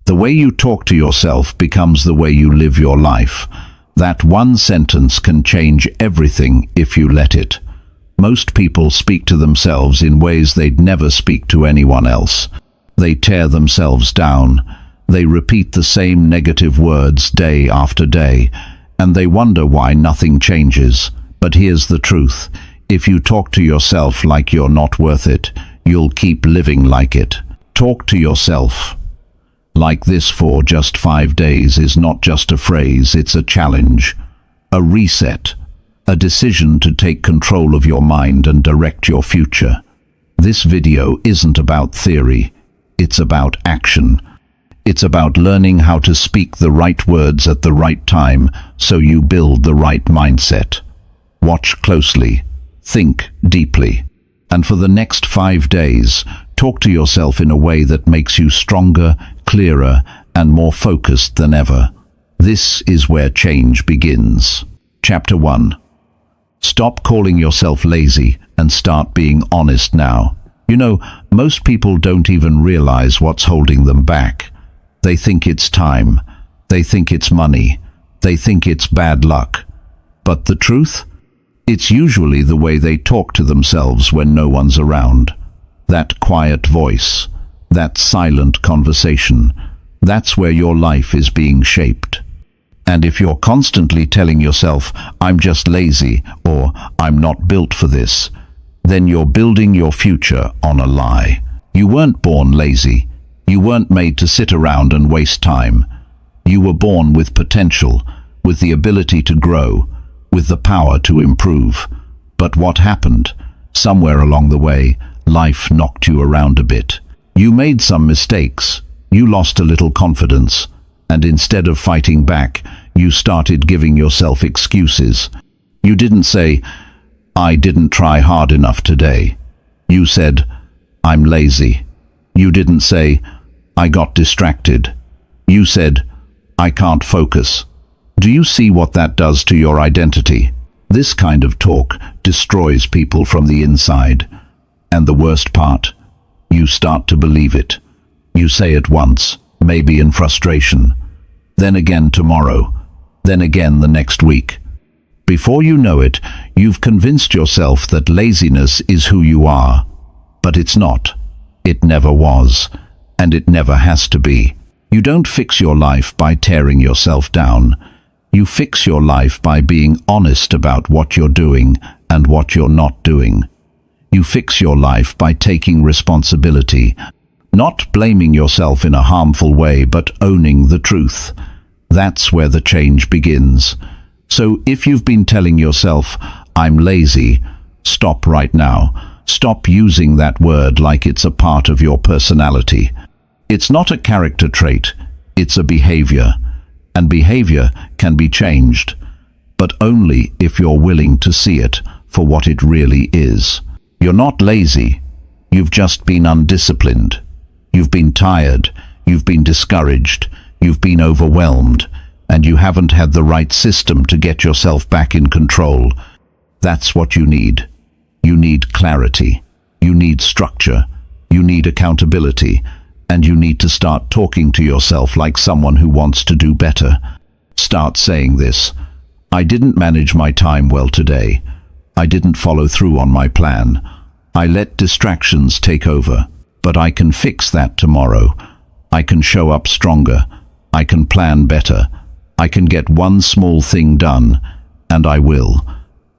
The way you talk to yourself becomes the way you live your life. That one sentence can change everything if you let it. Most people speak to themselves in ways they'd never speak to anyone else. They tear themselves down. They repeat the same negative words day after day, and they wonder why nothing changes. But here's the truth. If you talk to yourself like you're not worth it, you'll keep living like it. Talk to yourself like this for just 5 days is not just a phrase, it's a challenge, a reset, a decision to take control of your mind and direct your future. This video isn't about theory, it's about action. It's about learning how to speak the right words at the right time so you build the right mindset. Watch closely, think deeply, and for the next 5 days, talk to yourself in a way that makes you stronger, clearer, and more focused than ever. This is where change begins. Chapter 1. Stop calling yourself lazy and start being honest now. You know, most people don't even realize what's holding them back. They think it's time. They think it's money. They think it's bad luck. But the truth? It's usually the way they talk to themselves when no one's around. That quiet voice, that silent conversation, that's where your life is being shaped. And if you're constantly telling yourself, I'm just lazy, or I'm not built for this, then you're building your future on a lie. You weren't born lazy. You weren't made to sit around and waste time. You were born with potential, with the ability to grow, with the power to improve. But what happened? Somewhere along the way, life knocked you around a bit. You made some mistakes. You lost a little confidence. And instead of fighting back, you started giving yourself excuses. You didn't say, I didn't try hard enough today. You said, I'm lazy. You didn't say, I got distracted. You said, I can't focus. Do you see what that does to your identity? This kind of talk destroys people from the inside. And the worst part, you start to believe it. You say it once, maybe in frustration, then again tomorrow, then again the next week. Before you know it, you've convinced yourself that laziness is who you are. But it's not. It never was. And it never has to be. You don't fix your life by tearing yourself down. You fix your life by being honest about what you're doing and what you're not doing. You fix your life by taking responsibility, not blaming yourself in a harmful way, but owning the truth. That's where the change begins. So if you've been telling yourself, I'm lazy, stop right now. Stop using that word like it's a part of your personality. It's not a character trait, it's a behavior. And behavior can be changed, but only if you're willing to see it for what it really is. You're not lazy, you've just been undisciplined. You've been tired, you've been discouraged, you've been overwhelmed, and you haven't had the right system to get yourself back in control. That's what you need. You need clarity, you need structure, you need accountability, and you need to start talking to yourself like someone who wants to do better. Start saying this: I didn't manage my time well today. I didn't follow through on my plan. I let distractions take over. But I can fix that tomorrow. I can show up stronger. I can plan better. I can get one small thing done, and I will.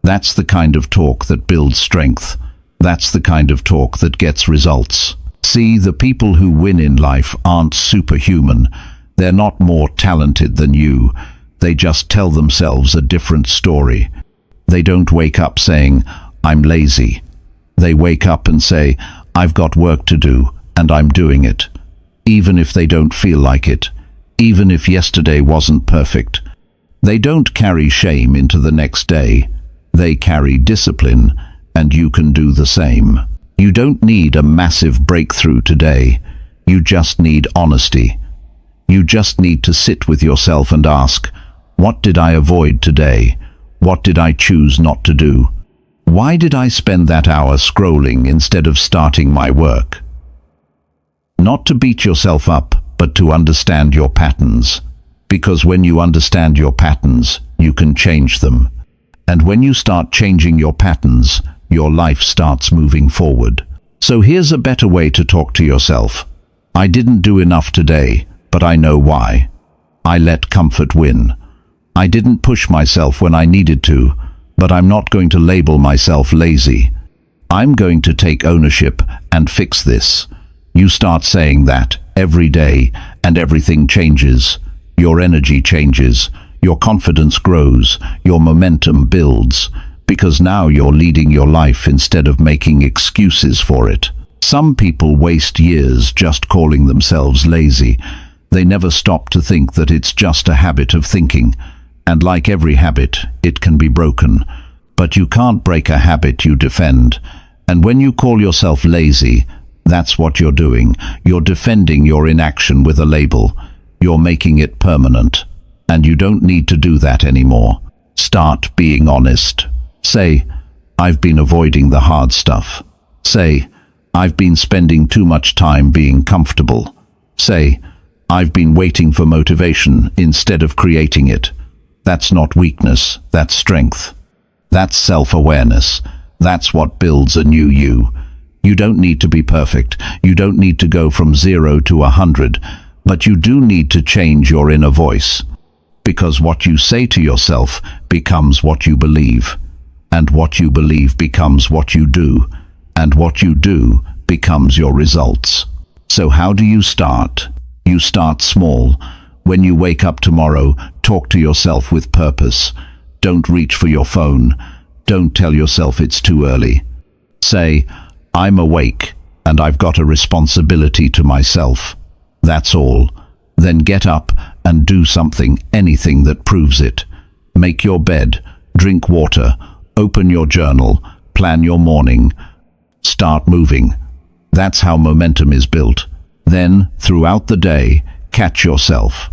That's the kind of talk that builds strength. That's the kind of talk that gets results. See, the people who win in life aren't superhuman. They're not more talented than you. They just tell themselves a different story. They don't wake up saying, I'm lazy. They wake up and say, I've got work to do, and I'm doing it. Even if they don't feel like it. Even if yesterday wasn't perfect. They don't carry shame into the next day. They carry discipline, and you can do the same. You don't need a massive breakthrough today. You just need honesty. You just need to sit with yourself and ask, what did I avoid today? What did I choose not to do? Why did I spend that hour scrolling instead of starting my work? Not to beat yourself up, but to understand your patterns. Because when you understand your patterns, you can change them. And when you start changing your patterns, your life starts moving forward. So here's a better way to talk to yourself. I didn't do enough today, but I know why. I let comfort win. I didn't push myself when I needed to, but I'm not going to label myself lazy. I'm going to take ownership and fix this. You start saying that every day, and everything changes. Your energy changes, your confidence grows, your momentum builds, because now you're leading your life instead of making excuses for it. Some people waste years just calling themselves lazy. They never stop to think that it's just a habit of thinking. And like every habit, it can be broken. But you can't break a habit you defend. And when you call yourself lazy, that's what you're doing. You're defending your inaction with a label. You're making it permanent. And you don't need to do that anymore. Start being honest. Say, I've been avoiding the hard stuff. Say, I've been spending too much time being comfortable. Say, I've been waiting for motivation instead of creating it. That's not weakness, that's strength. That's self-awareness. That's what builds a new you. You don't need to be perfect. You don't need to go from 0 to 100, but you do need to change your inner voice. Because what you say to yourself becomes what you believe. And what you believe becomes what you do. And what you do becomes your results. So how do you start? You start small. When you wake up tomorrow, talk to yourself with purpose. Don't reach for your phone. Don't tell yourself it's too early. Say, I'm awake and I've got a responsibility to myself. That's all. Then get up and do something, anything that proves it. Make your bed, drink water, open your journal, plan your morning. Start moving. That's how momentum is built. Then, throughout the day, catch yourself.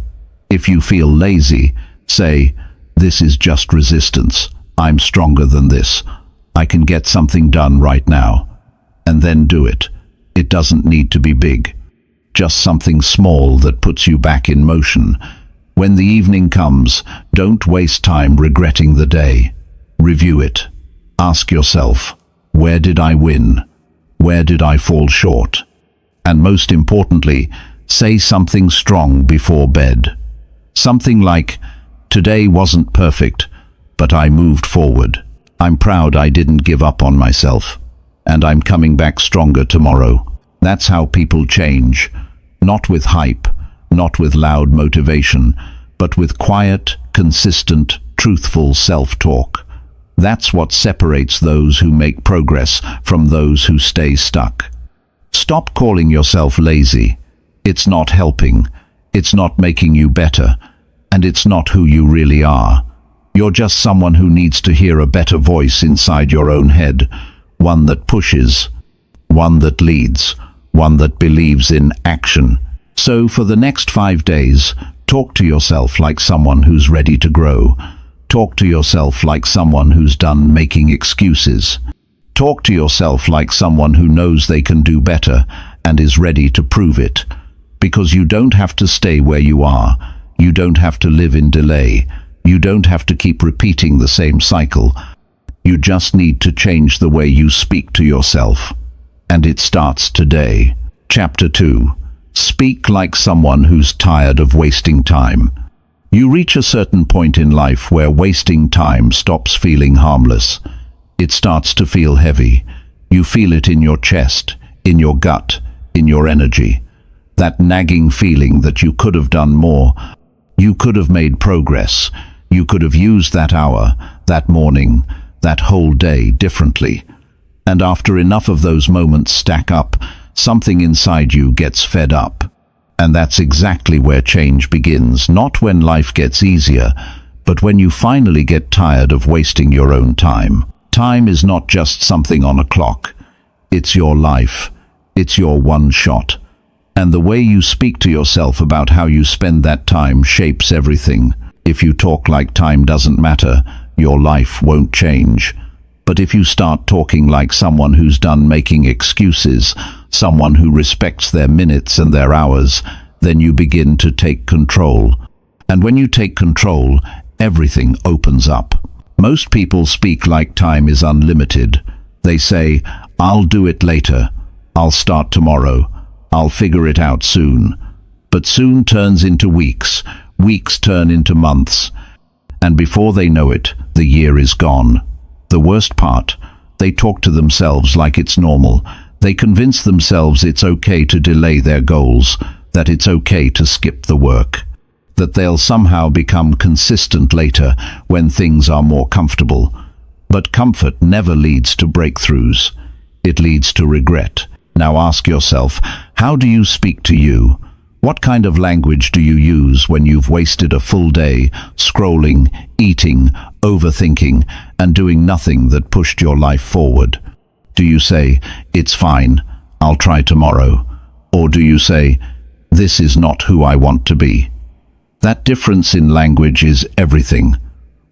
If you feel lazy, say, this is just resistance. I'm stronger than this. I can get something done right now. And then do it. It doesn't need to be big. Just something small that puts you back in motion. When the evening comes, don't waste time regretting the day. Review it. Ask yourself, where did I win? Where did I fall short? And most importantly, say something strong before bed. Something like, today wasn't perfect, but I moved forward. I'm proud I didn't give up on myself. And I'm coming back stronger tomorrow. That's how people change. Not with hype, not with loud motivation, but with quiet, consistent, truthful self-talk. That's what separates those who make progress from those who stay stuck. Stop calling yourself lazy. It's not helping. It's not making you better. And it's not who you really are. You're just someone who needs to hear a better voice inside your own head. One that pushes. One that leads. One that believes in action. So for the next 5 days, talk to yourself like someone who's ready to grow. Talk to yourself like someone who's done making excuses. Talk to yourself like someone who knows they can do better and is ready to prove it. Because you don't have to stay where you are. You don't have to live in delay. You don't have to keep repeating the same cycle. You just need to change the way you speak to yourself. And it starts today. Chapter 2. Speak like someone who's tired of wasting time. You reach a certain point in life where wasting time stops feeling harmless. It starts to feel heavy. You feel it in your chest, in your gut, in your energy. That nagging feeling that you could have done more. You could have made progress. You could have used that hour, that morning, that whole day differently. And after enough of those moments stack up, something inside you gets fed up. And that's exactly where change begins, not when life gets easier, but when you finally get tired of wasting your own time. Time is not just something on a clock. It's your life. It's your one shot. And the way you speak to yourself about how you spend that time shapes everything. If you talk like time doesn't matter, your life won't change. But if you start talking like someone who's done making excuses, someone who respects their minutes and their hours, then you begin to take control. And when you take control, everything opens up. Most people speak like time is unlimited. They say, "I'll do it later. I'll start tomorrow. I'll figure it out soon." But soon turns into weeks. Weeks turn into months. And before they know it, the year is gone. The worst part, they talk to themselves like it's normal. They convince themselves it's okay to delay their goals, that it's okay to skip the work, that they'll somehow become consistent later when things are more comfortable. But comfort never leads to breakthroughs. It leads to regret. Now ask yourself, how do you speak to you? What kind of language do you use when you've wasted a full day scrolling, eating, overthinking, and doing nothing that pushed your life forward? Do you say, "It's fine, I'll try tomorrow"? Or do you say, "This is not who I want to be"? That difference in language is everything.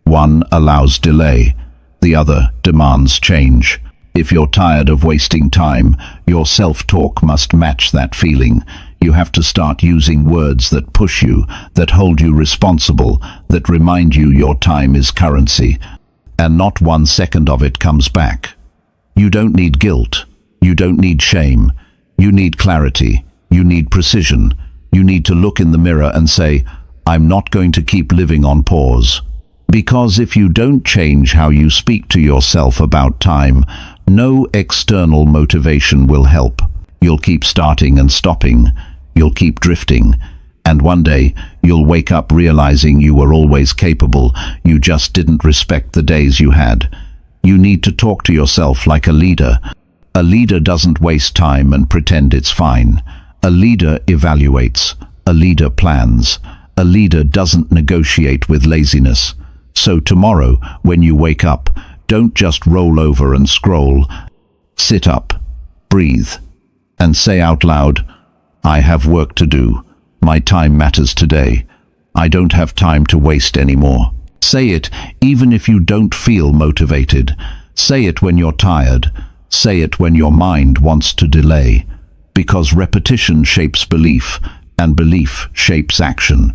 One allows delay, the other demands change. If you're tired of wasting time, your self-talk must match that feeling. You have to start using words that push you, that hold you responsible, that remind you your time is currency, and not 1 second of it comes back. You don't need guilt. You don't need shame. You need clarity. You need precision. You need to look in the mirror and say, "I'm not going to keep living on pause." Because if you don't change how you speak to yourself about time, no external motivation will help. You'll keep starting and stopping. You'll keep drifting. And one day, you'll wake up realizing you were always capable. You just didn't respect the days you had. You need to talk to yourself like a leader. A leader doesn't waste time and pretend it's fine. A leader evaluates. A leader plans. A leader doesn't negotiate with laziness. So tomorrow, when you wake up, don't just roll over and scroll. Sit up, breathe, and say out loud, "I have work to do. My time matters today. I don't have time to waste anymore." Say it even if you don't feel motivated. Say it when you're tired. Say it when your mind wants to delay. Because repetition shapes belief, and belief shapes action.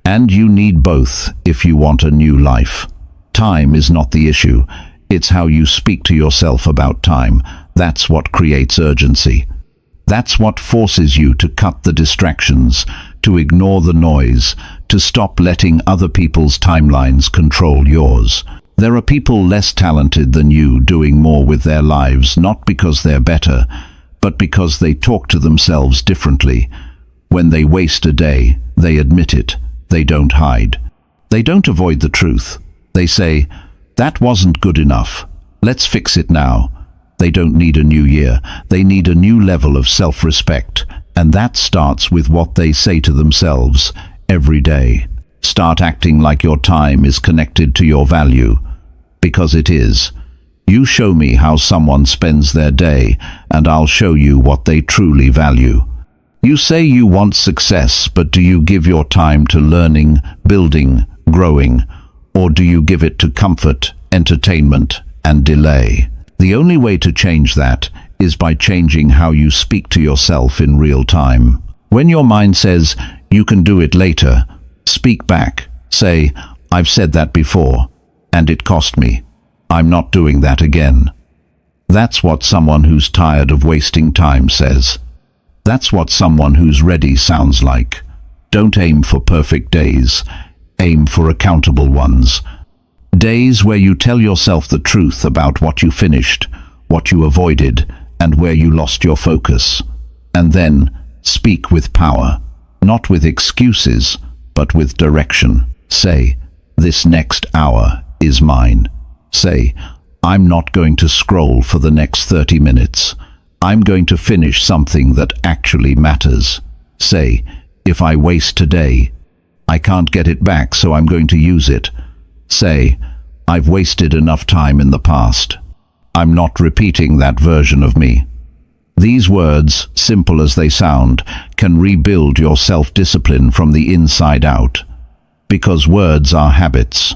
And you need both if you want a new life. Time is not the issue. It's how you speak to yourself about time. That's what creates urgency. That's what forces you to cut the distractions, to ignore the noise, to stop letting other people's timelines control yours. There are people less talented than you doing more with their lives, not because they're better, but because they talk to themselves differently. When they waste a day, they admit it. They don't hide. They don't avoid the truth. They say, "That wasn't good enough. Let's fix it now." They don't need a new year. They need a new level of self-respect. And that starts with what they say to themselves every day. Start acting like your time is connected to your value. Because it is. You show me how someone spends their day, and I'll show you what they truly value. You say you want success, but do you give your time to learning, building, growing? Or do you give it to comfort, entertainment, and delay? The only way to change that is by changing how you speak to yourself in real time. When your mind says, "You can do it later," speak back. Say, "I've said that before, and it cost me. I'm not doing that again." That's what someone who's tired of wasting time says. That's what someone who's ready sounds like. Don't aim for perfect days. Aim for accountable ones. Days where you tell yourself the truth about what you finished, what you avoided, and where you lost your focus. And then speak with power, not with excuses, but with direction. Say, "This next hour is mine." Say, "I'm not going to scroll for the next 30 minutes. I'm going to finish something that actually matters." Say, "If I waste today, I can't get it back, so I'm going to use it." Say, "I've wasted enough time in the past. I'm not repeating that version of me." These words, simple as they sound, can rebuild your self-discipline from the inside out. Because words are habits.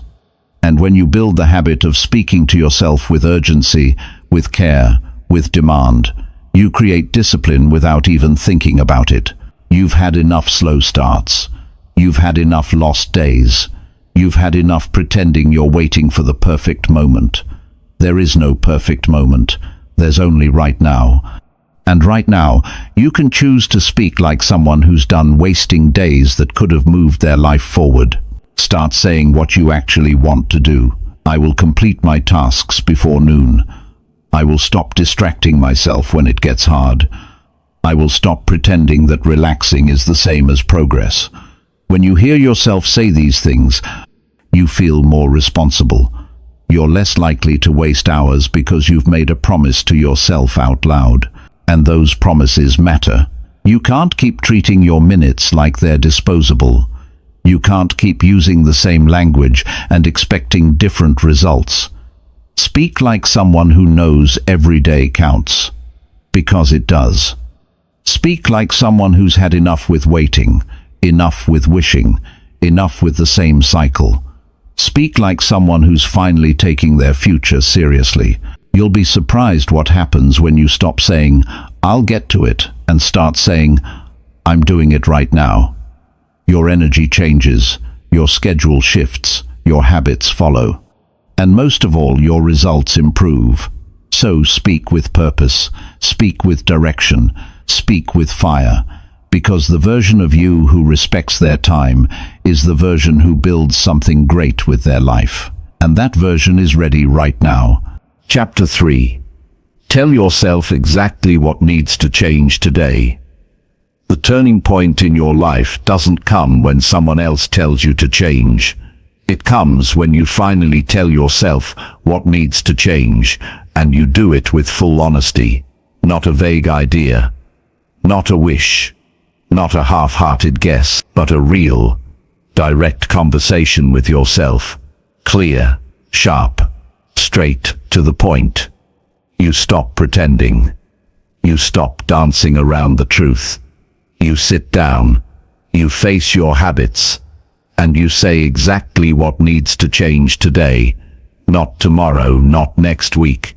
And when you build the habit of speaking to yourself with urgency, with care, with demand, you create discipline without even thinking about it. You've had enough slow starts. You've had enough lost days. You've had enough pretending you're waiting for the perfect moment. There is no perfect moment. There's only right now. And right now, you can choose to speak like someone who's done wasting days that could have moved their life forward. Start saying what you actually want to do. I will complete my tasks before noon. I will stop distracting myself when it gets hard. I will stop pretending that relaxing is the same as progress. When you hear yourself say these things, you feel more responsible. You're less likely to waste hours because you've made a promise to yourself out loud. And those promises matter. You can't keep treating your minutes like they're disposable. You can't keep using the same language and expecting different results. Speak like someone who knows every day counts. Because it does. Speak like someone who's had enough with waiting, enough with wishing, enough with the same cycle. Speak like someone who's finally taking their future seriously. You'll be surprised what happens when you stop saying, "I'll get to it," and start saying, "I'm doing it right now." Your energy changes, your schedule shifts, your habits follow. And most of all, your results improve. So speak with purpose, speak with direction, speak with fire, because the version of you who respects their time is the version who builds something great with their life. And that version is ready right now. Chapter 3. Tell yourself exactly what needs to change today. The turning point in your life doesn't come when someone else tells you to change. It comes when you finally tell yourself what needs to change, and you do it with full honesty. Not a vague idea, not a wish, not a half-hearted guess, but a real, direct conversation with yourself. Clear, sharp, straight to the point. You stop pretending. You stop dancing around the truth. You sit down. You face your habits. And you say exactly what needs to change today. Not tomorrow, not next week.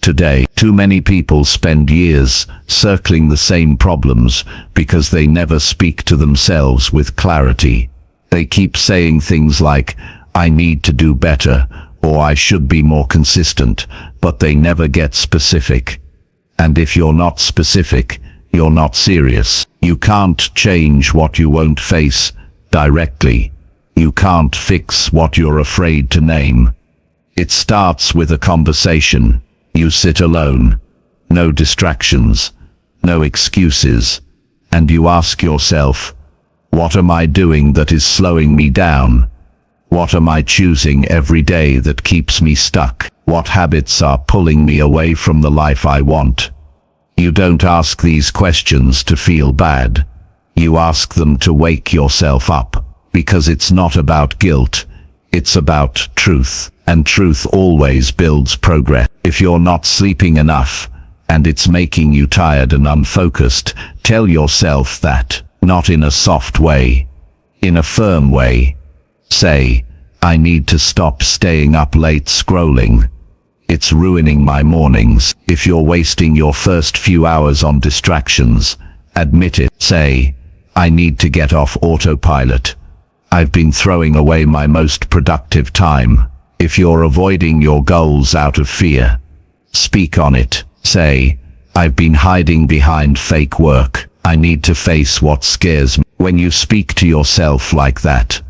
Today. Too many people spend years circling the same problems because they never speak to themselves with clarity. They keep saying things like, "I need to do better," or "I should be more consistent," but they never get specific. And if you're not specific, you're not serious. You can't change what you won't face directly. You can't fix what you're afraid to name. It starts with a conversation. You sit alone. No distractions. No excuses. And you ask yourself, what am I doing that is slowing me down? What am I choosing every day that keeps me stuck? What habits are pulling me away from the life I want? You don't ask these questions to feel bad. You ask them to wake yourself up, because it's not about guilt. It's about truth, and truth always builds progress. If you're not sleeping enough, and it's making you tired and unfocused, tell yourself that, not in a soft way, in a firm way. Say, "I need to stop staying up late scrolling. It's ruining my mornings." If you're wasting your first few hours on distractions, admit it. Say, "I need to get off autopilot. I've been throwing away my most productive time." If you're avoiding your goals out of fear, speak on it. Say, "I've been hiding behind fake work. I need to face what scares me." When you speak to yourself like that,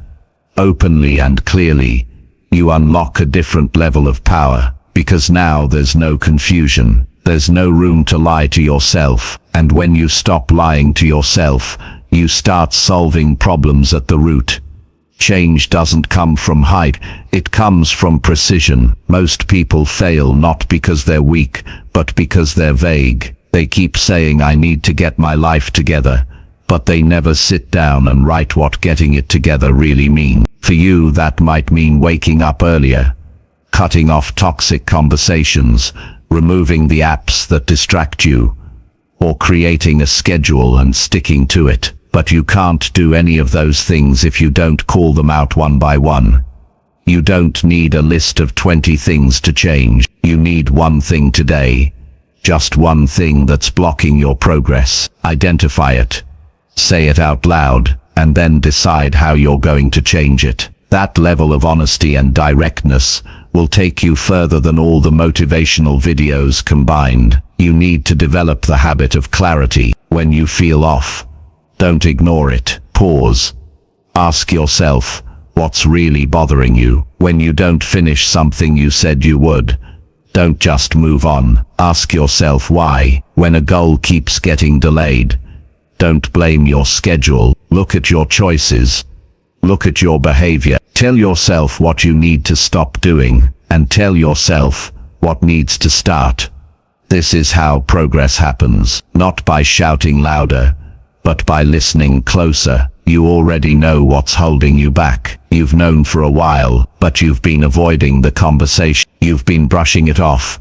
openly and clearly, you unlock a different level of power, because now there's no confusion. There's no room to lie to yourself. And when you stop lying to yourself, you start solving problems at the root. Change doesn't come from height, it comes from precision. Most people fail not because they're weak, but because they're vague. They keep saying, "I need to get my life together," but they never sit down and write what getting it together really means. For you, that might mean waking up earlier, cutting off toxic conversations, removing the apps that distract you, or creating a schedule and sticking to it. But you can't do any of those things if you don't call them out one by one. You don't need a list of 20 things to change. You need one thing today. Just one thing that's blocking your progress. Identify it. Say it out loud, and then decide how you're going to change it. That level of honesty and directness will take you further than all the motivational videos combined. You need to develop the habit of clarity. When you feel off, don't ignore it. Pause. Ask yourself, what's really bothering you? When you don't finish something you said you would, don't just move on. Ask yourself why. When a goal keeps getting delayed, don't blame your schedule. Look at your choices. Look at your behavior. Tell yourself what you need to stop doing, and tell yourself what needs to start. This is how progress happens, not by shouting louder, but by listening closer. You already know what's holding you back. You've known for a while, but you've been avoiding the conversation. You've been brushing it off,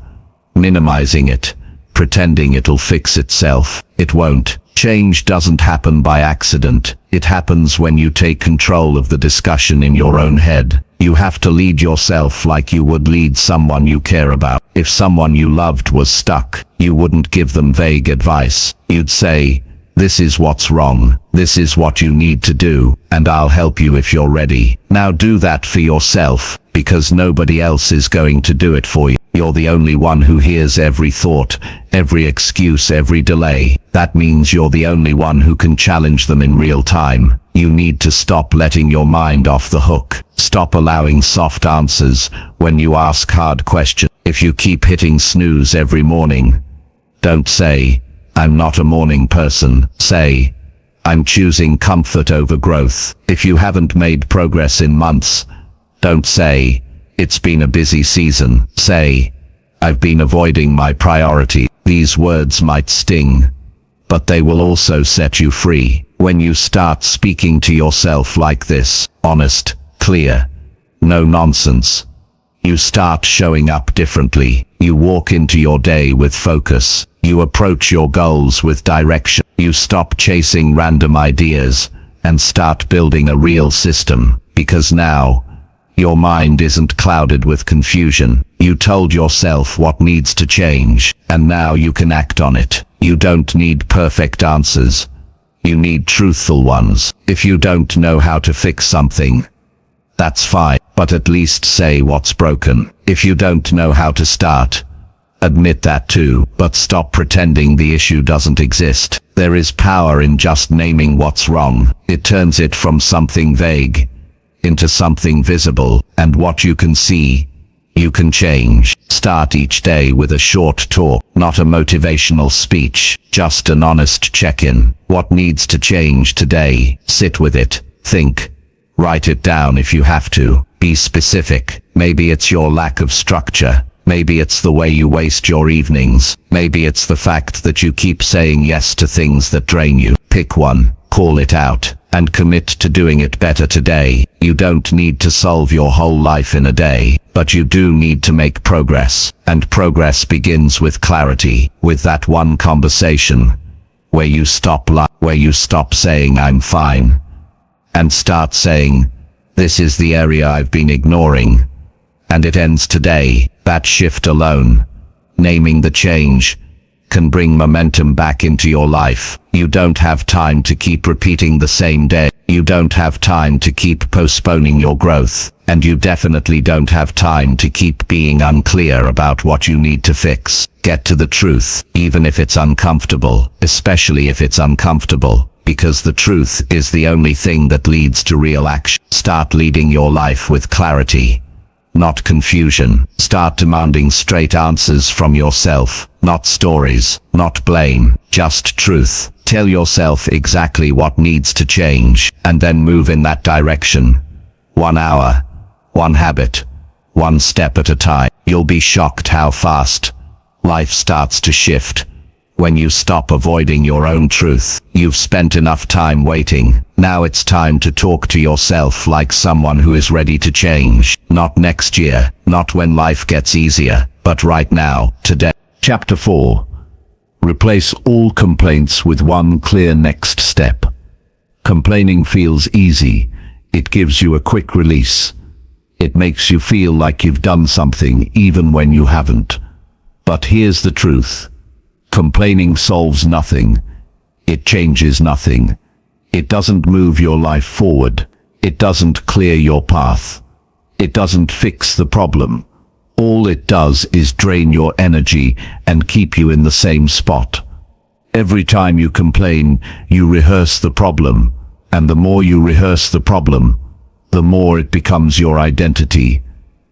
minimizing it, pretending it'll fix itself. It won't. Change doesn't happen by accident. It happens when you take control of the discussion in your own head. You have to lead yourself like you would lead someone you care about. If someone you loved was stuck, you wouldn't give them vague advice. You'd say, "This is what's wrong. This is what you need to do, and I'll help you if you're ready." Now do that for yourself, because nobody else is going to do it for you. You're the only one who hears every thought, every excuse, every delay. That means you're the only one who can challenge them in real time. You need to stop letting your mind off the hook. Stop allowing soft answers when you ask hard questions. If you keep hitting snooze every morning, don't say, "I'm not a morning person." Say, "I'm choosing comfort over growth." If you haven't made progress in months, don't say, "It's been a busy season." Say, "I've been avoiding my priority." These words might sting, but they will also set you free. When you start speaking to yourself like this, honest, clear, no nonsense, you start showing up differently. You walk into your day with focus. You approach your goals with direction. You stop chasing random ideas and start building a real system, because now your mind isn't clouded with confusion. You told yourself what needs to change, and now you can act on it. You don't need perfect answers. You need truthful ones. If you don't know how to fix something, that's fine, but at least say what's broken. If you don't know how to start, admit that too, but stop pretending the issue doesn't exist. There is power in just naming what's wrong. It turns it from something vague into something visible, and what you can see, you can change. Start each day with a short talk, not a motivational speech, just an honest check-in. What needs to change today? Sit with it. Think. Write it down if you have to. Be specific. Maybe it's your lack of structure. Maybe it's the way you waste your evenings. Maybe it's the fact that you keep saying yes to things that drain you. Pick one, call it out, and commit to doing it better today. You don't need to solve your whole life in a day, but you do need to make progress. And progress begins with clarity, with that one conversation where you stop saying "I'm fine" and start saying, "This is the area I've been ignoring." And it ends today. That shift alone, naming the change, can bring momentum back into your life. You don't have time to keep repeating the same day. You don't have time to keep postponing your growth. And you definitely don't have time to keep being unclear about what you need to fix. Get to the truth, even if it's uncomfortable, especially if it's uncomfortable, because the truth is the only thing that leads to real action. Start leading your life with clarity, not confusion. Start demanding straight answers from yourself, not stories, not blame, just truth. Tell yourself exactly what needs to change, and then move in that direction. 1 hour, one habit, one step at a time. You'll be shocked how fast life starts to shift when you stop avoiding your own truth. You've spent enough time waiting. Now it's time to talk to yourself like someone who is ready to change. Not next year, not when life gets easier, but right now, today. Chapter 4. Replace all complaints with one clear next step. Complaining feels easy. It gives you a quick release. It makes you feel like you've done something even when you haven't. But here's the truth. Complaining solves nothing. It changes nothing. It doesn't move your life forward. It doesn't clear your path. It doesn't fix the problem. All it does is drain your energy and keep you in the same spot. Every time you complain, you rehearse the problem, and the more you rehearse the problem, the more it becomes your identity.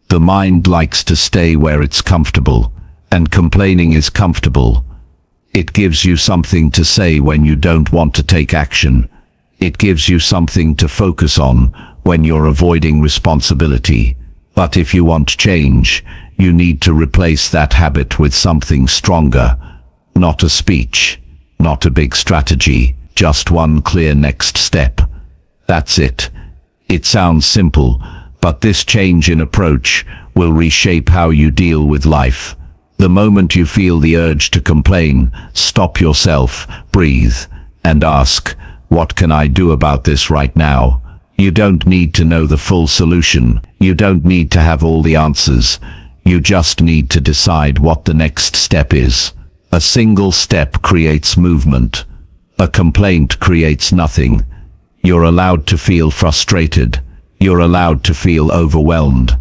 The mind likes to stay where it's comfortable, and complaining is comfortable. It gives you something to say when you don't want to take action. It gives you something to focus on when you're avoiding responsibility. But if you want change, you need to replace that habit with something stronger. Not a speech, not a big strategy, just one clear next step. That's it. It sounds simple, but this change in approach will reshape how you deal with life. The moment you feel the urge to complain, stop yourself, breathe, and ask, what can I do about this right now? You don't need to know the full solution. You don't need to have all the answers. You just need to decide what the next step is. A single step creates movement. A complaint creates nothing. You're allowed to feel frustrated. You're allowed to feel overwhelmed.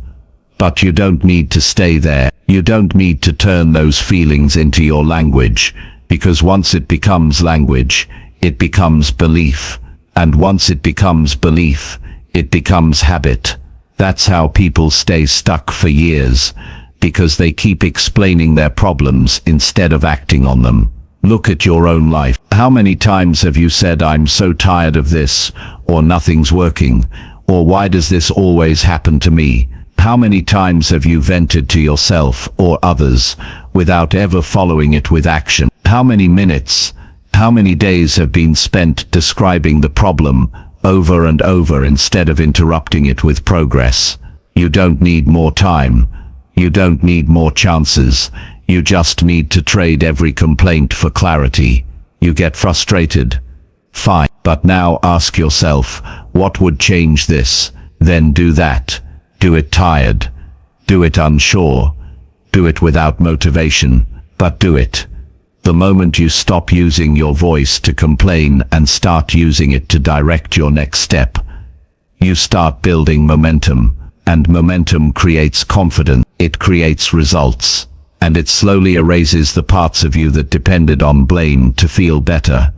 But you don't need to stay there. You don't need to turn those feelings into your language, because once it becomes language, it becomes belief. And once it becomes belief, it becomes habit. That's how people stay stuck for years, because they keep explaining their problems instead of acting on them. Look at your own life. How many times have you said, I'm so tired of this, or nothing's working, or why does this always happen to me? How many times have you vented to yourself or others without ever following it with action? How many minutes, how many days have been spent describing the problem over and over instead of interrupting it with progress? You don't need more time. You don't need more chances. You just need to trade every complaint for clarity. You get frustrated. Fine. But now ask yourself, what would change this? Then do that. Do it tired. Do it unsure. Do it without motivation, but do it. The moment you stop using your voice to complain and start using it to direct your next step, you start building momentum, and momentum creates confidence. It creates results, and it slowly erases the parts of you that depended on blame to feel better.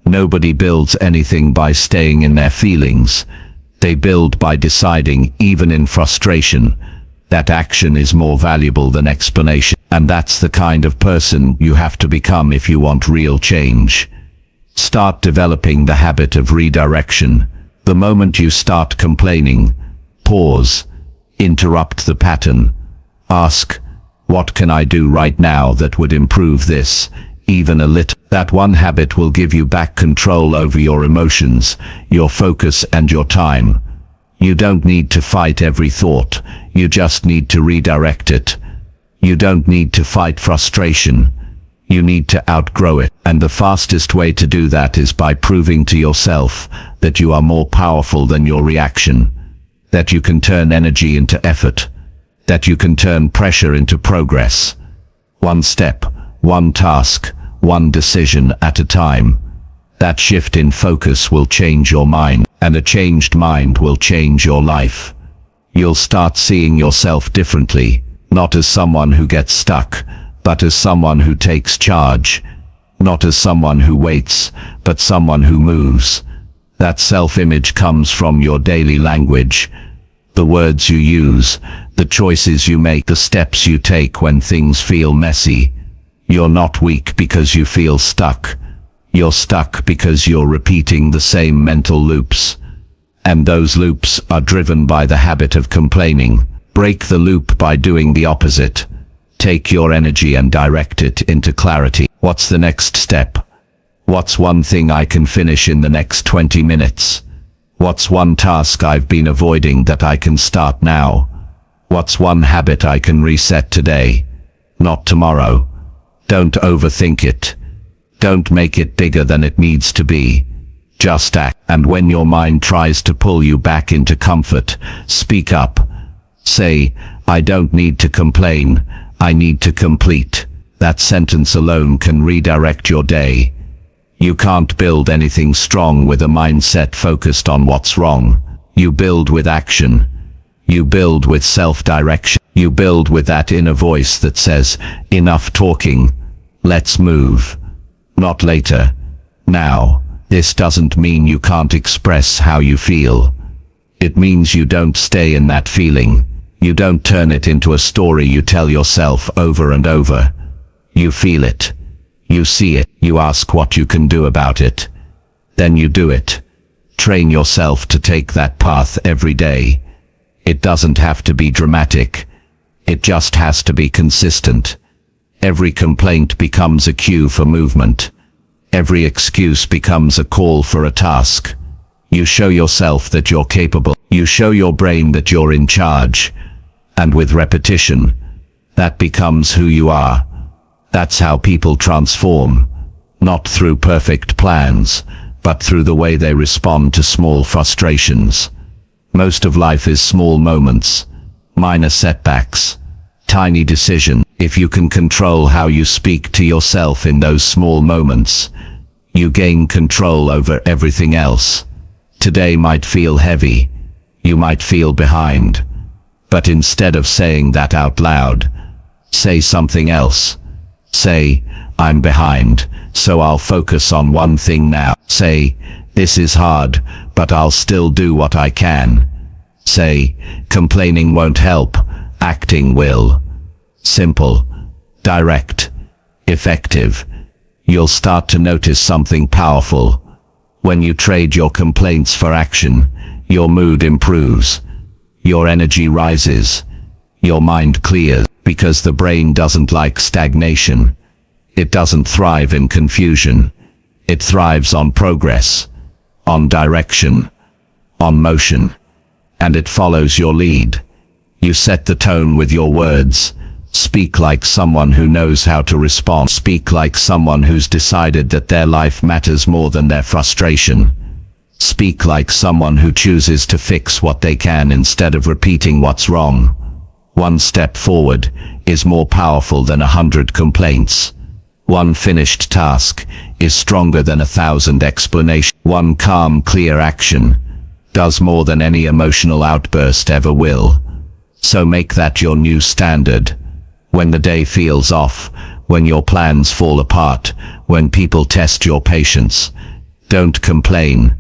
Nobody builds anything by staying in their feelings. They build by deciding, even in frustration, that action is more valuable than explanation. And that's the kind of person you have to become if you want real change. Start developing the habit of redirection. The moment you start complaining, pause, interrupt the pattern. Ask, what can I do right now that would improve this, even a little? That one habit will give you back control over your emotions, your focus and your time. You don't need to fight every thought. You just need to redirect it. You don't need to fight frustration. You need to outgrow it. And the fastest way to do that is by proving to yourself that you are more powerful than your reaction, that you can turn energy into effort, that you can turn pressure into progress. One step, one task, one decision at a time. That shift in focus will change your mind, and a changed mind will change your life. You'll start seeing yourself differently, not as someone who gets stuck, but as someone who takes charge. Not as someone who waits, but someone who moves. That self-image comes from your daily language. The words you use, the choices you make, the steps you take when things feel messy. You're not weak because you feel stuck. You're stuck because you're repeating the same mental loops. And those loops are driven by the habit of complaining. Break the loop by doing the opposite. Take your energy and direct it into clarity. What's the next step? What's one thing I can finish in the next 20 minutes? What's one task I've been avoiding that I can start now? What's one habit I can reset today, not tomorrow? Don't overthink it. Don't make it bigger than it needs to be. Just act. And when your mind tries to pull you back into comfort, speak up. Say, I don't need to complain, I need to complete. That sentence alone can redirect your day. You can't build anything strong with a mindset focused on what's wrong. You build with action. You build with self-direction. You build with that inner voice that says, enough talking, let's move. Not later, now. This doesn't mean you can't express how you feel. It means you don't stay in that feeling. You don't turn it into a story you tell yourself over and over. You feel it. You see it. You ask what you can do about it. Then you do it. Train yourself to take that path every day. It doesn't have to be dramatic. It just has to be consistent. Every complaint becomes a cue for movement. Every excuse becomes a call for a task. You show yourself that you're capable. You show your brain that you're in charge. And with repetition, that becomes who you are. That's how people transform. Not through perfect plans, but through the way they respond to small frustrations. Most of life is small moments, minor setbacks, tiny decisions. If you can control how you speak to yourself in those small moments, you gain control over everything else. Today might feel heavy. You might feel behind. But instead of saying that out loud, say something else. Say, I'm behind, so I'll focus on one thing now. Say, this is hard, but I'll still do what I can. Say, complaining won't help, acting will. Simple, direct, effective. You'll start to notice something powerful. When you trade your complaints for action, your mood improves. Your energy rises. Your mind clears, because the brain doesn't like stagnation. It doesn't thrive in confusion. It thrives on progress, on direction, on motion. And it follows your lead. You set the tone with your words. Speak like someone who knows how to respond. Speak like someone who's decided that their life matters more than their frustration. Speak like someone who chooses to fix what they can instead of repeating what's wrong. One step forward is more powerful than 100 complaints. One finished task is stronger than 1,000 explanations. One calm, clear action does more than any emotional outburst ever will. So make that your new standard. When the day feels off, when your plans fall apart, when people test your patience, don't complain.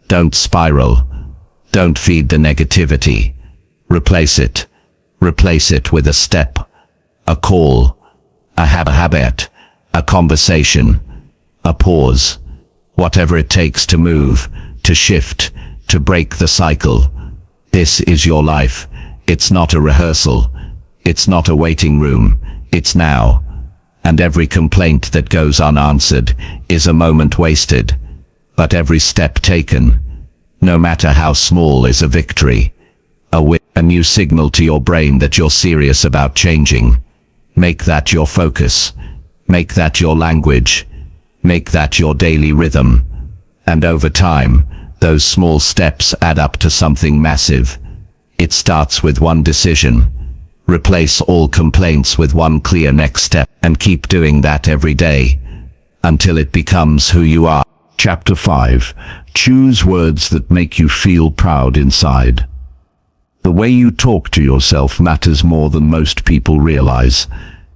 Don't spiral. Don't feed the negativity. Replace it. Replace it with a step, a call, a habit, a conversation, a pause. Whatever it takes to move, to shift, to break the cycle. This is your life. It's not a rehearsal. It's not a waiting room. It's now. And every complaint that goes unanswered is a moment wasted. But every step taken, no matter how small, is a victory. A new signal to your brain that you're serious about changing. Make that your focus. Make that your language. Make that your daily rhythm. And over time, those small steps add up to something massive. It starts with one decision. Replace all complaints with one clear next step, and keep doing that every day, until it becomes who you are. Chapter 5. Choose words that make you feel proud inside. The way you talk to yourself matters more than most people realize.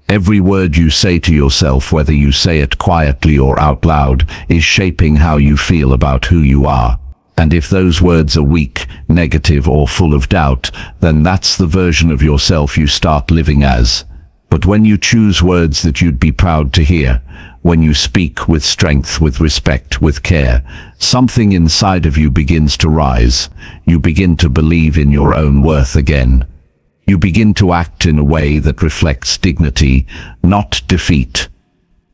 Every word you say to yourself, whether you say it quietly or out loud, is shaping how you feel about who you are. And if those words are weak, negative, or full of doubt, then that's the version of yourself you start living as. But when you choose words that you'd be proud to hear, when you speak with strength, with respect, with care, something inside of you begins to rise. You begin to believe in your own worth again. You begin to act in a way that reflects dignity, not defeat.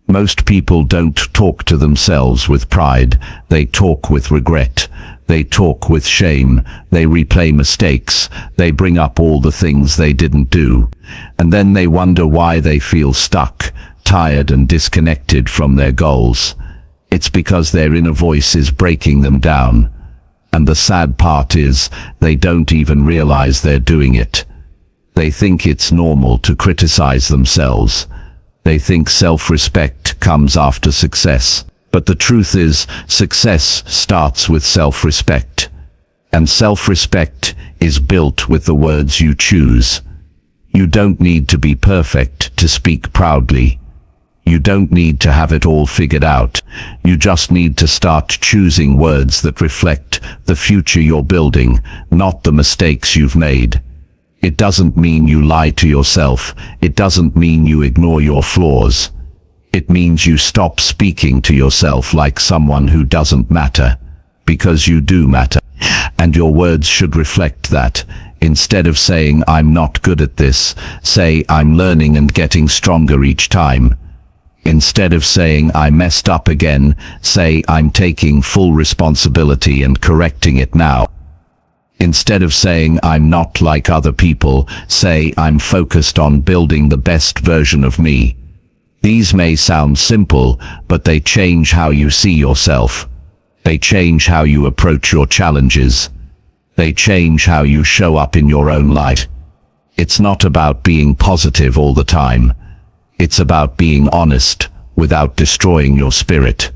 Most people don't talk to themselves with pride. They talk with regret. They talk with shame. They replay mistakes. They bring up all the things they didn't do. And then they wonder why they feel stuck, tired, and disconnected from their goals. It's because their inner voice is breaking them down. And the sad part is, they don't even realize they're doing it. They think it's normal to criticize themselves. They think self-respect comes after success. But the truth is, success starts with self-respect. And self-respect is built with the words you choose. You don't need to be perfect to speak proudly. You don't need to have it all figured out. You just need to start choosing words that reflect the future you're building, not the mistakes you've made. It doesn't mean you lie to yourself. It doesn't mean you ignore your flaws. It means you stop speaking to yourself like someone who doesn't matter, because you do matter. And your words should reflect that. Instead of saying, "I'm not good at this," say, "I'm learning and getting stronger each time." Instead of saying, "I messed up again," say, "I'm taking full responsibility and correcting it now." Instead of saying, "I'm not like other people," say, "I'm focused on building the best version of me." These may sound simple, but they change how you see yourself. They change how you approach your challenges. They change how you show up in your own light. It's not about being positive all the time. It's about being honest without destroying your spirit.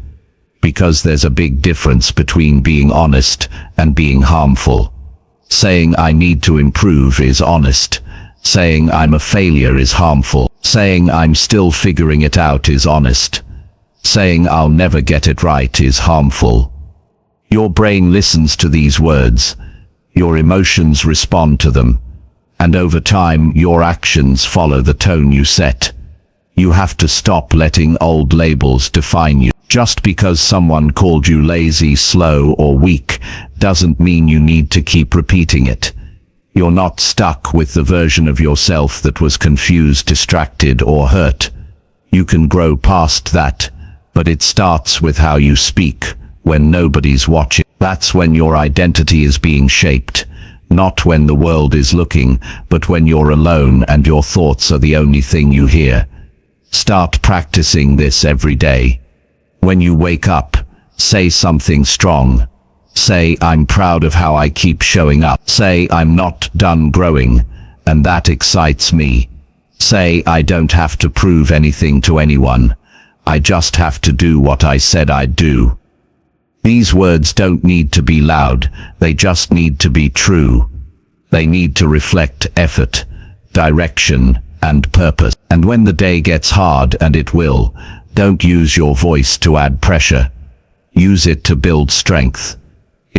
Because there's a big difference between being honest and being harmful. Saying "I need to improve" is honest. Saying "I'm a failure" is harmful. Saying "I'm still figuring it out" is honest. Saying "I'll never get it right" is harmful. Your brain listens to these words. Your emotions respond to them. And over time, your actions follow the tone you set. You have to stop letting old labels define you. Just because someone called you lazy, slow, or weak doesn't mean you need to keep repeating it. You're not stuck with the version of yourself that was confused, distracted, or hurt. You can grow past that, but it starts with how you speak when nobody's watching. That's when your identity is being shaped, not when the world is looking, but when you're alone and your thoughts are the only thing you hear. Start practicing this every day. When you wake up, say something strong. Say, "I'm proud of how I keep showing up." Say, "I'm not done growing, and that excites me." Say, "I don't have to prove anything to anyone. I just have to do what I said I'd do." These words don't need to be loud, they just need to be true. They need to reflect effort, direction, and purpose. And when the day gets hard, and it will, don't use your voice to add pressure. Use it to build strength.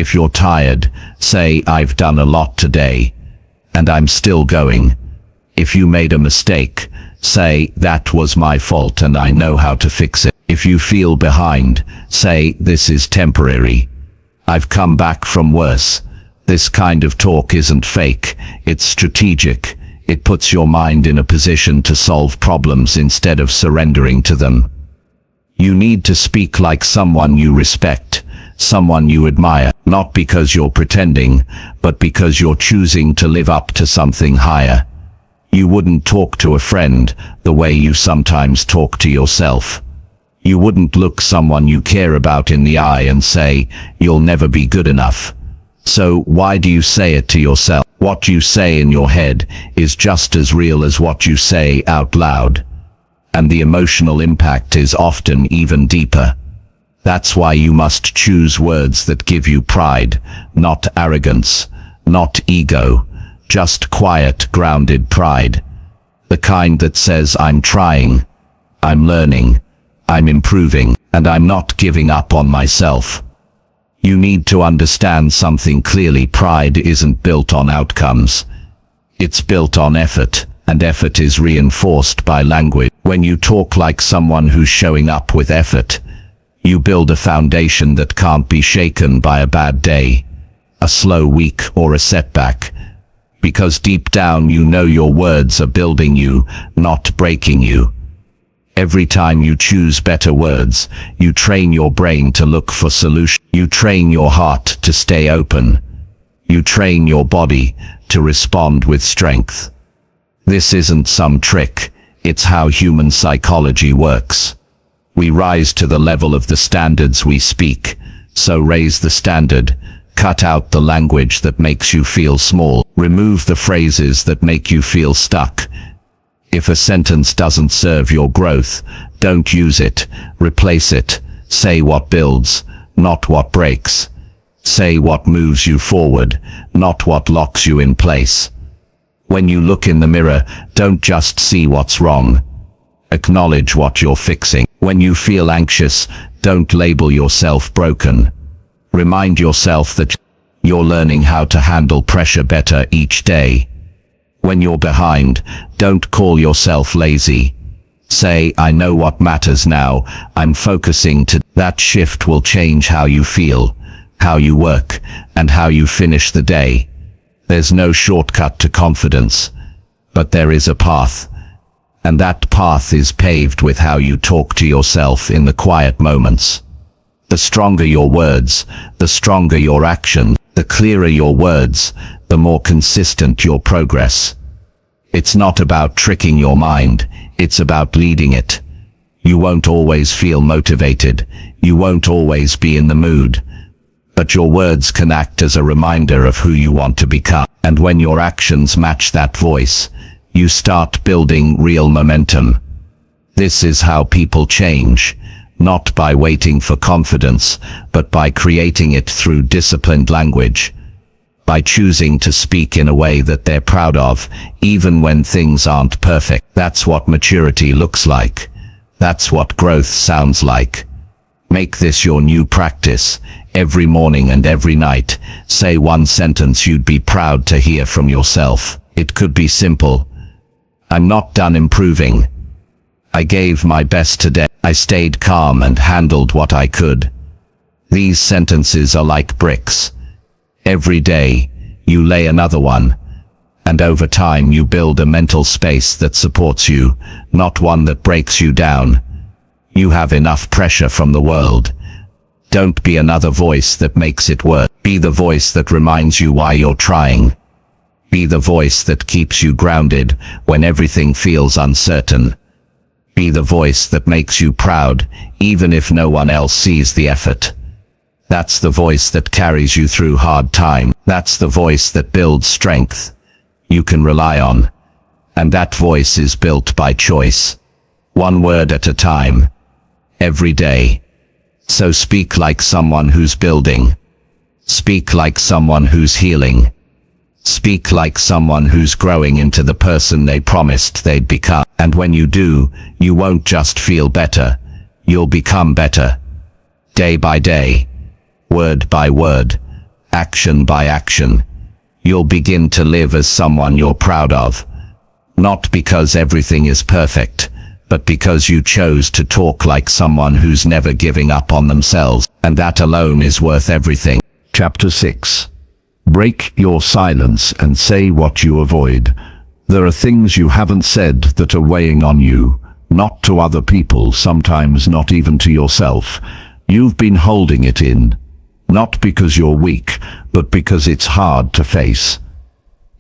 If you're tired, say, "I've done a lot today, and I'm still going." If you made a mistake, say, "That was my fault and I know how to fix it." If you feel behind, say, "This is temporary. I've come back from worse." This kind of talk isn't fake, it's strategic. It puts your mind in a position to solve problems instead of surrendering to them. You need to speak like someone you respect, someone you admire, not because you're pretending, but because you're choosing to live up to something higher. You wouldn't talk to a friend the way you sometimes talk to yourself. You wouldn't look someone you care about in the eye and say, "You'll never be good enough." So why do you say it to yourself? What you say in your head is just as real as what you say out loud. And the emotional impact is often even deeper. That's why you must choose words that give you pride, not arrogance, not ego, just quiet, grounded pride. The kind that says, "I'm trying, I'm learning, I'm improving, and I'm not giving up on myself." You need to understand something clearly. Pride isn't built on outcomes. It's built on effort, and effort is reinforced by language. When you talk like someone who's showing up with effort, you build a foundation that can't be shaken by a bad day, a slow week, or a setback. Because deep down you know your words are building you, not breaking you. Every time you choose better words, you train your brain to look for solutions. You train your heart to stay open. You train your body to respond with strength. This isn't some trick, it's how human psychology works. We rise to the level of the standards we speak, so raise the standard. Cut out the language that makes you feel small. Remove the phrases that make you feel stuck. If a sentence doesn't serve your growth, don't use it, replace it. Say what builds, not what breaks. Say what moves you forward, not what locks you in place. When you look in the mirror, don't just see what's wrong. Acknowledge what you're fixing. When you feel anxious, don't label yourself broken. Remind yourself that you're learning how to handle pressure better each day. When you're behind, don't call yourself lazy. Say, I know what matters now, I'm focusing to. That shift will change how you feel, how you work, and how you finish the day. There's no shortcut to confidence, but there is a path. And that path is paved with how you talk to yourself in the quiet moments. The stronger your words, the stronger your action. The clearer your words, the more consistent your progress. It's not about tricking your mind, it's about leading it. You won't always feel motivated, you won't always be in the mood. But your words can act as a reminder of who you want to become. And when your actions match that voice, you start building real momentum. This is how people change. Not by waiting for confidence, but by creating it through disciplined language. By choosing to speak in a way that they're proud of, even when things aren't perfect. That's what maturity looks like. That's what growth sounds like. Make this your new practice. Every morning and every night, say one sentence you'd be proud to hear from yourself. It could be simple. I'm not done improving. I gave my best today. I stayed calm and handled what I could. These sentences are like bricks. Every day, you lay another one, and over time you build a mental space that supports you, not one that breaks you down. You have enough pressure from the world. Don't be another voice that makes it worse. Be the voice that reminds you why you're trying. Be the voice that keeps you grounded when everything feels uncertain. Be the voice that makes you proud, even if no one else sees the effort. That's the voice that carries you through hard times. That's the voice that builds strength you can rely on. And that voice is built by choice. One word at a time. Every day. So speak like someone who's building. Speak like someone who's healing. Speak like someone who's growing into the person they promised they'd become. And when you do, you won't just feel better. You'll become better. Day by day. Word by word. Action by action. You'll begin to live as someone you're proud of. Not because everything is perfect, but because you chose to talk like someone who's never giving up on themselves. And that alone is worth everything. Chapter 6. Break your silence and say what you avoid. There are things you haven't said that are weighing on you, not to other people, sometimes not even to yourself. You've been holding it in, not because you're weak, but because it's hard to face.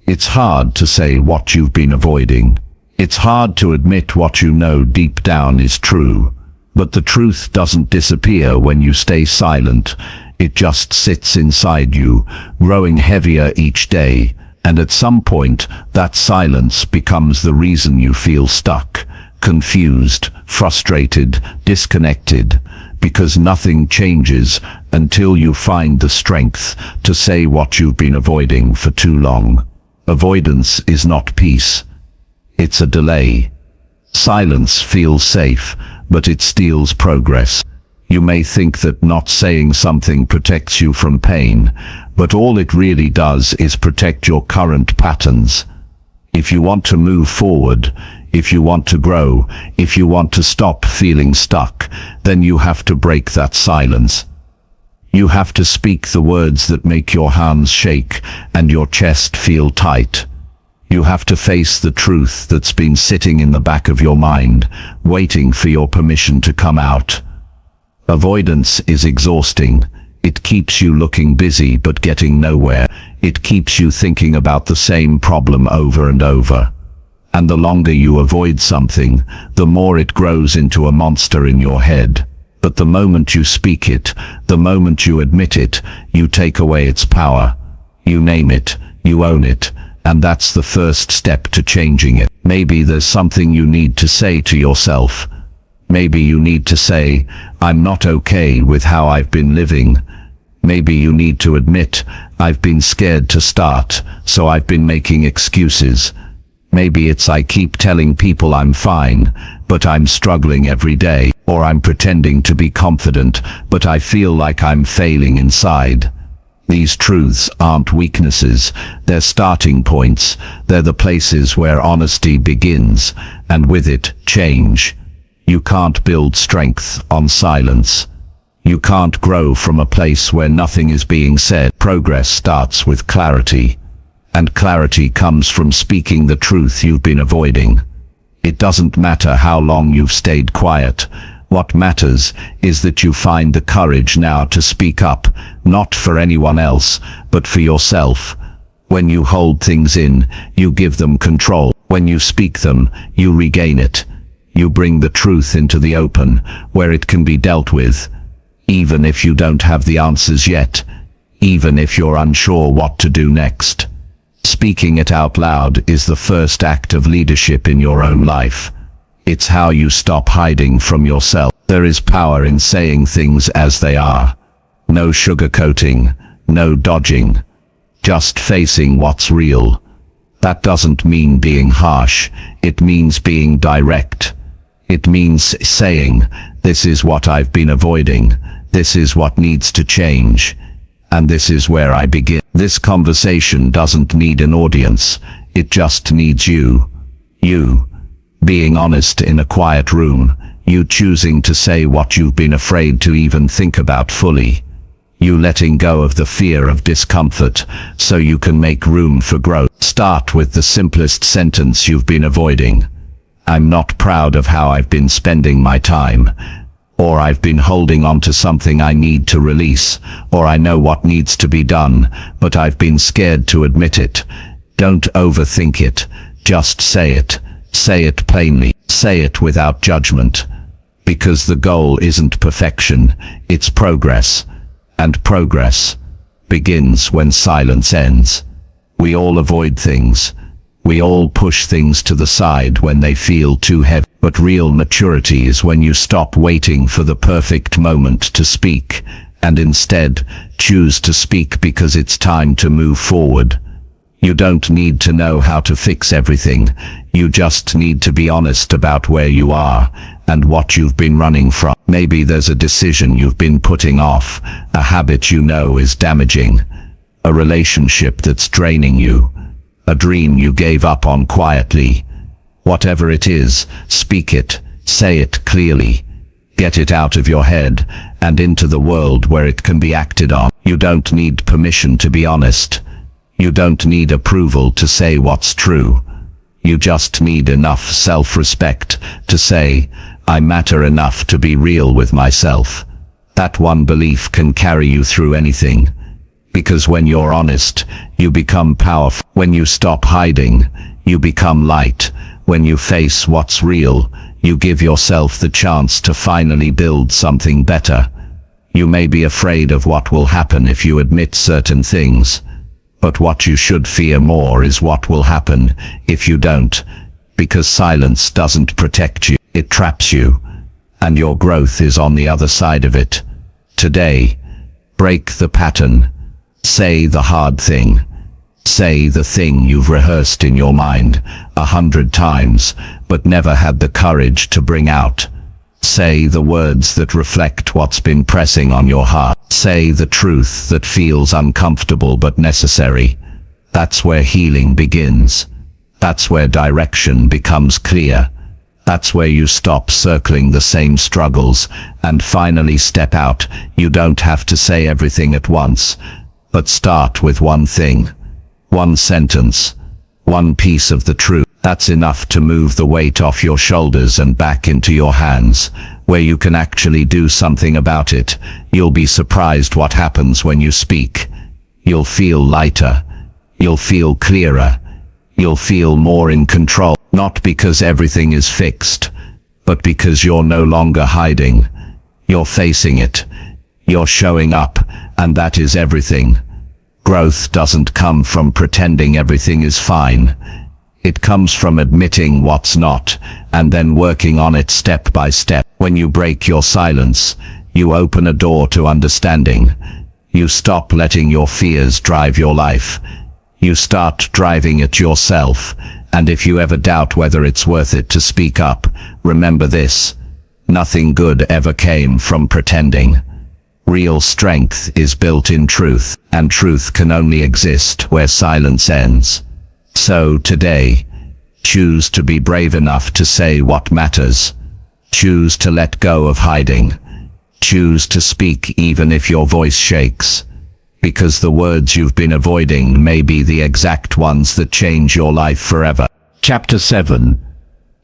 It's hard to say what you've been avoiding. It's hard to admit what you know deep down is true. But the truth doesn't disappear when you stay silent. It just sits inside you, growing heavier each day, and at some point, that silence becomes the reason you feel stuck, confused, frustrated, disconnected, because nothing changes until you find the strength to say what you've been avoiding for too long. Avoidance is not peace. It's a delay. Silence feels safe, but it steals progress. You may think that not saying something protects you from pain, but all it really does is protect your current patterns. If you want to move forward, if you want to grow, if you want to stop feeling stuck, then you have to break that silence. You have to speak the words that make your hands shake and your chest feel tight. You have to face the truth that's been sitting in the back of your mind, waiting for your permission to come out. Avoidance is exhausting. It keeps you looking busy but getting nowhere. It keeps you thinking about the same problem over and over. And the longer you avoid something, the more it grows into a monster in your head. But the moment you speak it, the moment you admit it, you take away its power. You name it, you own it, and that's the first step to changing it. Maybe there's something you need to say to yourself. Maybe you need to say, I'm not okay with how I've been living. Maybe you need to admit, I've been scared to start, so I've been making excuses. Maybe it's I keep telling people I'm fine, but I'm struggling every day. Or I'm pretending to be confident, but I feel like I'm failing inside. These truths aren't weaknesses, they're starting points. They're the places where honesty begins, and with it, change. You can't build strength on silence. You can't grow from a place where nothing is being said. Progress starts with clarity. And clarity comes from speaking the truth you've been avoiding. It doesn't matter how long you've stayed quiet. What matters is that you find the courage now to speak up, not for anyone else, but for yourself. When you hold things in, you give them control. When you speak them, you regain it. You bring the truth into the open, where it can be dealt with. Even if you don't have the answers yet. Even if you're unsure what to do next. Speaking it out loud is the first act of leadership in your own life. It's how you stop hiding from yourself. There is power in saying things as they are. No sugarcoating, no dodging. Just facing what's real. That doesn't mean being harsh, it means being direct. It means saying, this is what I've been avoiding, this is what needs to change, and this is where I begin. This conversation doesn't need an audience, it just needs you. You. Being honest in a quiet room, you choosing to say what you've been afraid to even think about fully. You letting go of the fear of discomfort so you can make room for growth. Start with the simplest sentence you've been avoiding. I'm not proud of how I've been spending my time. Or I've been holding on to something I need to release. Or I know what needs to be done, but I've been scared to admit it. Don't overthink it. Just say it. Say it plainly. Say it without judgment. Because the goal isn't perfection, it's progress. And progress begins when silence ends. We all avoid things. We all push things to the side when they feel too heavy. But real maturity is when you stop waiting for the perfect moment to speak, and instead choose to speak because it's time to move forward. You don't need to know how to fix everything. You just need to be honest about where you are and what you've been running from. Maybe there's a decision you've been putting off, a habit you know is damaging, a relationship that's draining you, a dream you gave up on quietly. Whatever it is, speak it, say it clearly. Get it out of your head and into the world where it can be acted on. You don't need permission to be honest. You don't need approval to say what's true. You just need enough self-respect to say, I matter enough to be real with myself. That one belief can carry you through anything. Because when you're honest, you become powerful. When you stop hiding, you become light. When you face what's real, you give yourself the chance to finally build something better. You may be afraid of what will happen if you admit certain things. But what you should fear more is what will happen if you don't. Because silence doesn't protect you, it traps you. And your growth is on the other side of it. Today, break the pattern. Say the hard thing. Say the thing you've rehearsed in your mind 100 times, but never had the courage to bring out. Say the words that reflect what's been pressing on your heart. Say the truth that feels uncomfortable but necessary. That's where healing begins. That's where direction becomes clear. That's where you stop circling the same struggles and finally step out. You don't have to say everything at once, but start with one thing. One sentence, one piece of the truth. That's enough to move the weight off your shoulders and back into your hands, where you can actually do something about it. You'll be surprised what happens when you speak. You'll feel lighter. You'll feel clearer. You'll feel more in control. Not because everything is fixed, but because you're no longer hiding. You're facing it. You're showing up, and that is everything. Growth doesn't come from pretending everything is fine. It comes from admitting what's not, and then working on it step by step. When you break your silence, you open a door to understanding. You stop letting your fears drive your life. You start driving it yourself. And if you ever doubt whether it's worth it to speak up, remember this: nothing good ever came from pretending. Real strength is built in truth, and truth can only exist where silence ends. So today, choose to be brave enough to say what matters. Choose to let go of hiding. Choose to speak even if your voice shakes. Because the words you've been avoiding may be the exact ones that change your life forever. Chapter 7.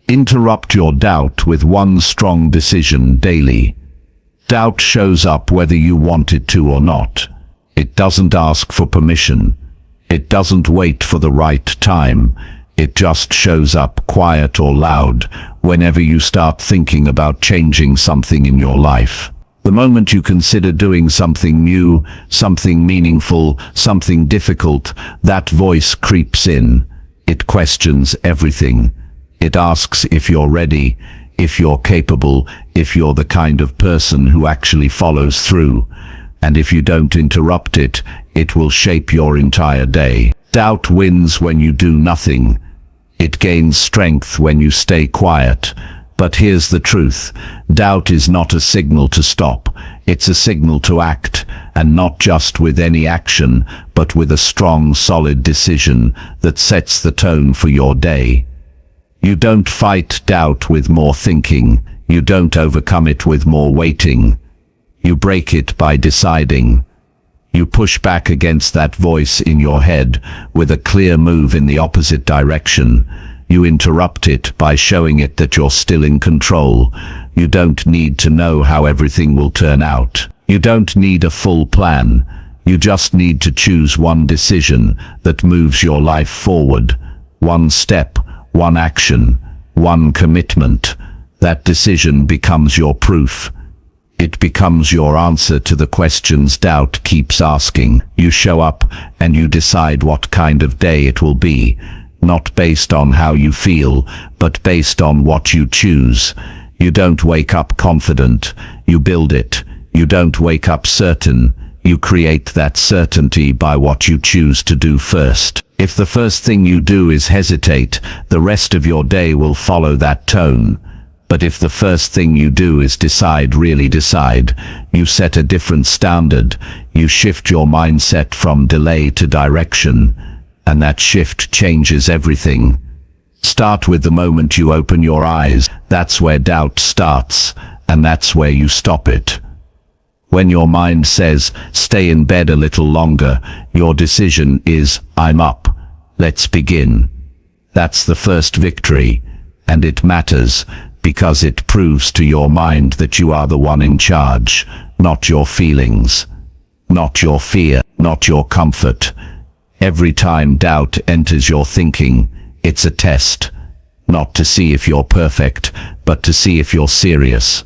Interrupt your doubt with one strong decision daily. Doubt shows up whether you want it to or not. It doesn't ask for permission. It doesn't wait for the right time. It just shows up quiet or loud whenever you start thinking about changing something in your life. The moment you consider doing something new, something meaningful, something difficult, that voice creeps in. It questions everything. It asks if you're ready, if you're capable, if you're the kind of person who actually follows through. And if you don't interrupt it, it will shape your entire day. Doubt wins when you do nothing. It gains strength when you stay quiet. But here's the truth: doubt is not a signal to stop. It's a signal to act, and not just with any action, but with a strong, solid decision that sets the tone for your day. You don't fight doubt with more thinking. You don't overcome it with more waiting. You break it by deciding. You push back against that voice in your head with a clear move in the opposite direction. You interrupt it by showing it that you're still in control. You don't need to know how everything will turn out. You don't need a full plan. You just need to choose one decision that moves your life forward. One step, one action, one commitment. That decision becomes your proof. It becomes your answer to the questions doubt keeps asking. You show up and you decide what kind of day it will be. Not based on how you feel, but based on what you choose. You don't wake up confident, you build it. You don't wake up certain, you create that certainty by what you choose to do first. If the first thing you do is hesitate, the rest of your day will follow that tone. But if the first thing you do is decide, really decide, you set a different standard. You shift your mindset from delay to direction. And that shift changes everything. Start with the moment you open your eyes. That's where doubt starts, and that's where you stop it. When your mind says, stay in bed a little longer, your decision is, I'm up. Let's begin. That's the first victory, and it matters because it proves to your mind that you are the one in charge, not your feelings, not your fear, not your comfort. Every time doubt enters your thinking, it's a test, not to see if you're perfect, but to see if you're serious.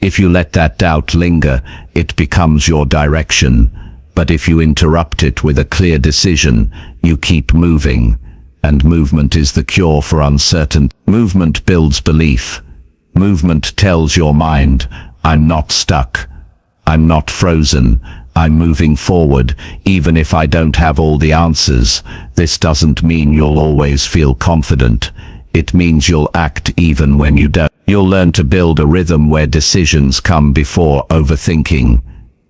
If you let that doubt linger, it becomes your direction. But if you interrupt it with a clear decision, you keep moving. And movement is the cure for uncertainty. Movement builds belief. Movement tells your mind, I'm not stuck. I'm not frozen. I'm moving forward, even if I don't have all the answers. This doesn't mean you'll always feel confident. It means you'll act even when you don't. You'll learn to build a rhythm where decisions come before overthinking,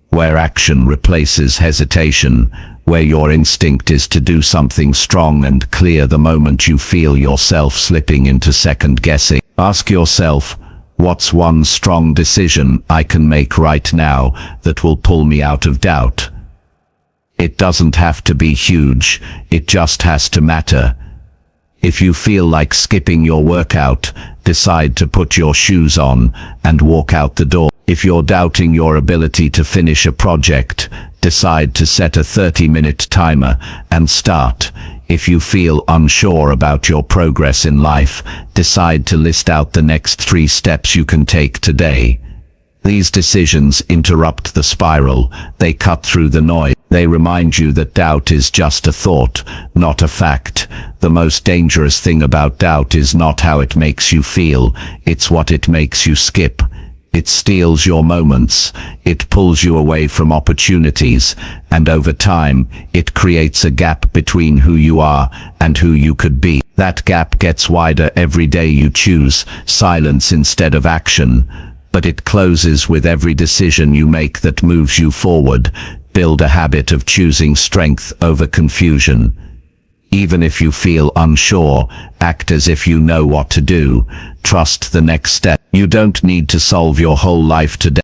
where action replaces hesitation, where your instinct is to do something strong and clear the moment you feel yourself slipping into second guessing. Ask yourself, what's one strong decision I can make right now that will pull me out of doubt? It doesn't have to be huge, it just has to matter. If you feel like skipping your workout, decide to put your shoes on and walk out the door. If you're doubting your ability to finish a project, decide to set a 30-minute timer and start. If you feel unsure about your progress in life, decide to list out the next 3 steps you can take today. These decisions interrupt the spiral. They cut through the noise. They remind you that doubt is just a thought, not a fact. The most dangerous thing about doubt is not how it makes you feel, it's what it makes you skip. It steals your moments, it pulls you away from opportunities, and over time, it creates a gap between who you are and who you could be. That gap gets wider every day you choose silence instead of action, but it closes with every decision you make that moves you forward. Build a habit of choosing strength over confusion. Even if you feel unsure, act as if you know what to do. Trust the next step. You don't need to solve your whole life today.